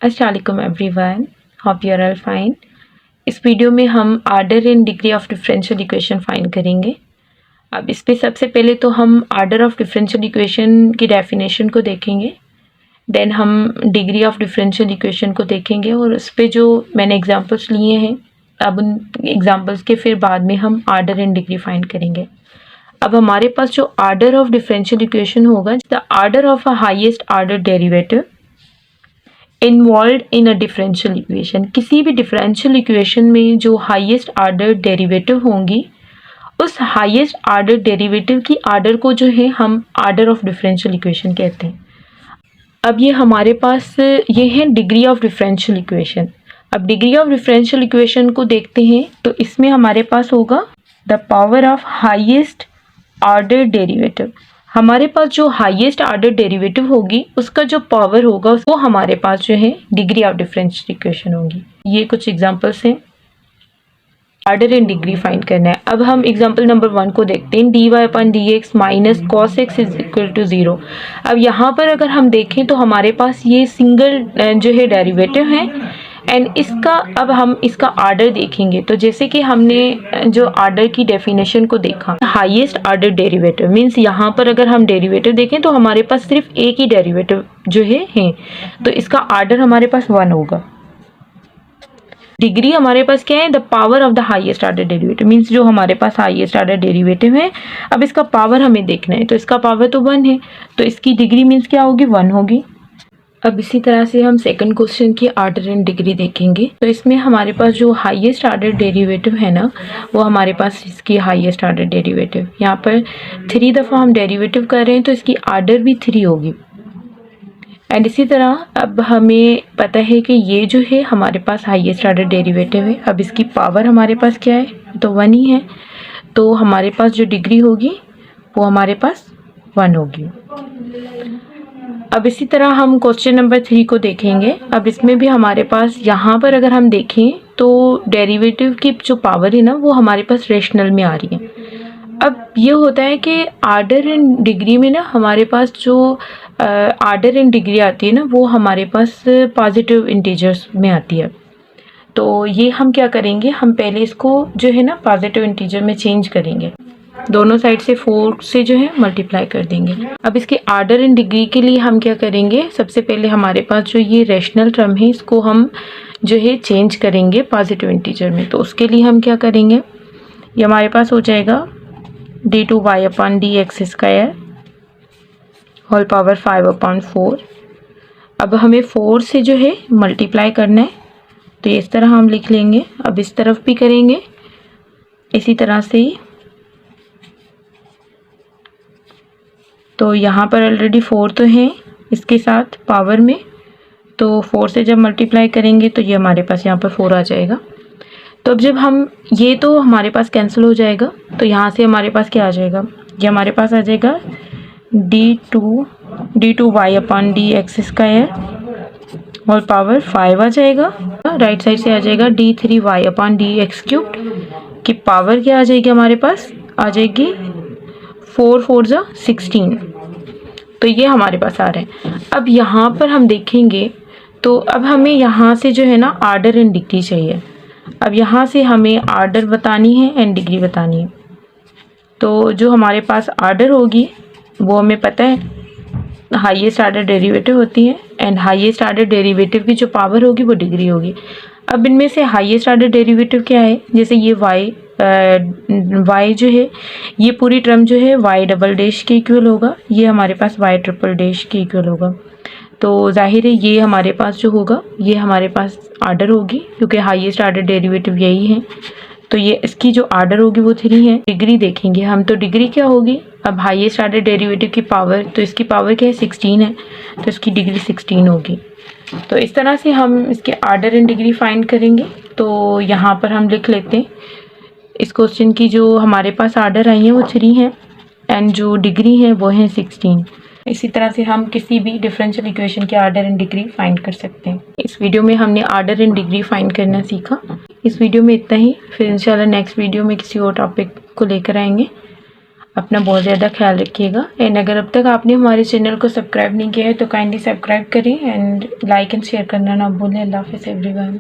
अस्सलाम वालेकुम everyone, hope you are all fine. इस वीडियो में हम order and degree of differential equation find करेंगे। अब इस पे सबसे पहले तो हम आर्डर ऑफ डिफरेंशियल इक्वेशन की डेफिनेशन को देखेंगे, देन हम डिग्री ऑफ डिफरेंशियल इक्वेशन को देखेंगे और उस पे जो मैंने एग्जांपल्स लिए हैं, अब उन एग्जांपल्स के फिर बाद में हम आर्डर एंड डिग्री फाइंड करेंगे। अब हमारे पास जो आर्डर ऑफ डिफरेंशियल इक्वेशन होगा, the order of a highest order derivative involve in a differential equation. किसी भी डिफरेंशियल इक्वेशन में जो हाईएस्ट आर्डर डेरिवेटिव होंगी, उस हाईएस्ट आर्डर डेरिवेटिव की आर्डर को जो है हम आर्डर ऑफ डिफरेंशियल इक्वेशन कहते हैं। अब ये हमारे पास ये है डिग्री ऑफ डिफरेंशियल इक्वेशन। अब डिग्री ऑफ डिफरेंशियल इक्वेशन को देखते हैं तो इसमें हमारे पास होगा the power of highest order derivative. हमारे पास जो हाईएस्ट आर्डर डेरिवेटिव होगी उसका जो पावर होगा वो हमारे पास जो है डिग्री ऑफ डिफरेंशियल इक्वेशन होगी। ये कुछ एग्जांपल्स हैं, आर्डर एंड डिग्री फाइंड करना है। अब हम एग्जांपल नंबर 1 को देखते हैं, dy upon dx minus cos x is equal to 0। अब यहाँ पर अगर हम देखें तो हमारे पास ये सिंगल जो है डेरिवेटिव है एंड इसका अब हम इसका आर्डर देखेंगे। तो जैसे कि हमने जो आर्डर की डेफिनेशन को देखा, हाईएस्ट आर्डर डेरिवेटिव मींस यहाँ पर अगर हम डेरिवेटिव देखें तो हमारे पास सिर्फ एक ही डेरिवेटिव जो है तो इसका आर्डर हमारे पास 1 होगा। डिग्री हमारे पास क्या है, the power of the highest order derivative means जो हमारे पास हाईएस्ट आर्डर डेरिवेटिव है, अब इसका पावर हमें देखना है। तो इसका पावर तो 1 है तो इसकी डिग्री मींस क्या होगी, 1 होगी। अब इसी तरह से हम सेकंड क्वेश्चन की आर्डर एंड डिग्री देखेंगे। तो इसमें हमारे पास जो हाईएस्ट आर्डर डेरिवेटिव है ना, वो हमारे पास इसकी हाईएस्ट आर्डर डेरिवेटिव, यहाँ पर 3 दफ़ा हम डेरिवेटिव कर रहे हैं तो इसकी आर्डर भी 3 होगी। एंड इसी तरह अब हमें पता है कि ये जो है हमारे पास हाईएस्ट आर्डर डेरिवेटिव है। अब इसकी पावर हमारे पास क्या है, तो 1 ही है, तो हमारे पास जो डिग्री होगी वो हमारे पास 1 होगी। अब इसी तरह हम क्वेश्चन नंबर 3 को देखेंगे। अब इसमें भी हमारे पास यहाँ पर अगर हम देखें तो डेरिवेटिव की जो पावर है ना वो हमारे पास रेशनल में आ रही है। अब ये होता है कि आर्डर एंड डिग्री में ना हमारे पास जो आर्डर एंड डिग्री आती है ना वो हमारे पास पॉजिटिव इंटीजर्स में आती है। तो ये हम क्या करेंगे, हम पहले इसको जो है ना पॉजिटिव इंटीजर में चेंज करेंगे, दोनों साइड से 4 से जो है मल्टीप्लाई कर देंगे। अब इसके आर्डर एंड डिग्री के लिए हम क्या करेंगे, सबसे पहले हमारे पास जो ये रेशनल टर्म है इसको हम जो है चेंज करेंगे पॉजिटिव इंटीजर में। तो उसके लिए हम क्या करेंगे, ये हमारे पास हो जाएगा d2y upon dx square whole power 5/4। अब हमें 4 से जो है मल्टीप्लाई करना है तो इस तरह हम लिख लेंगे। अब इस तरफ भी करेंगे इसी तरह से ही। तो यहाँ पर ऑलरेडी 4 तो है इसके साथ पावर में, तो 4 से जब मल्टीप्लाई करेंगे तो ये हमारे पास यहाँ पर 4 आ जाएगा। तो अब जब हम ये तो हमारे पास कैंसिल हो जाएगा तो यहाँ से हमारे पास क्या आ जाएगा, ये हमारे पास आ जाएगा d2y अपॉन dx स्क्वायर और पावर 5 आ जाएगा। राइट साइड से आ जाएगा d3y अपॉन dx क्यूब्ड की पावर क्या आ जाएगी, हमारे पास आ जाएगी 4 4 जा 16। तो ये हमारे पास आ रहे हैं। अब यहाँ पर हम देखेंगे तो अब हमें यहाँ से जो है ना आर्डर एंड डिग्री चाहिए। अब यहाँ से हमें आर्डर बतानी है एंड डिग्री बतानी है। तो जो हमारे पास आर्डर होगी वो हमें पता है हाईएस्ट आर्डर डेरिवेटिव होती है एंड हाईएस्ट आर्डर डेरिवेटिव की जो पावर होगी वो डिग्री होगी। अब इनमें से हाईएस्ट आर्डर डेरिवेटिव क्या है, जैसे ये y जो है ये पूरी टर्म जो है y डबल डैश के इक्वल होगा, ये हमारे पास y ट्रिपल डैश के इक्वल होगा। तो जाहिर है ये हमारे पास जो होगा ये हमारे पास आर्डर होगी क्योंकि हाईएस्ट आर्डर डेरिवेटिव यही है। तो ये इसकी जो आर्डर होगी वो 3 है। डिग्री देखेंगे हम, तो डिग्री क्या होगी, अब हाईएस्ट आर्डर डेरिवेटिव की पावर, तो इसकी पावर क्या है 16 है, तो इसकी डिग्री 16 होगी। तो इस तरह से हम इसके आर्डर एंड डिग्री फाइंड करेंगे। तो यहाँ पर हम लिख लेते हैं इस क्वेश्चन की जो हमारे पास आर्डर आई है वो 3 है एंड जो डिग्री है वो है 16। इसी तरह से हम किसी भी डिफरेंशियल इक्वेशन के आर्डर एंड डिग्री फाइंड कर सकते हैं। इस वीडियो में हमने आर्डर एंड डिग्री फाइंड करना सीखा। इस वीडियो में इतना ही, फिर इंशाल्लाह नेक्स्ट वीडियो में किसी और टॉपिक को लेकर आएंगे। अपना बहुत ज़्यादा ख्याल रखिएगा। एंड अगर अब तक आपने हमारे चैनल को सब्सक्राइब नहीं किया है तो काइंडली सब्सक्राइब करें एंड लाइक एंड शेयर करना ना भूलें। अल्लाह हाफ़िज़ एवरीवन।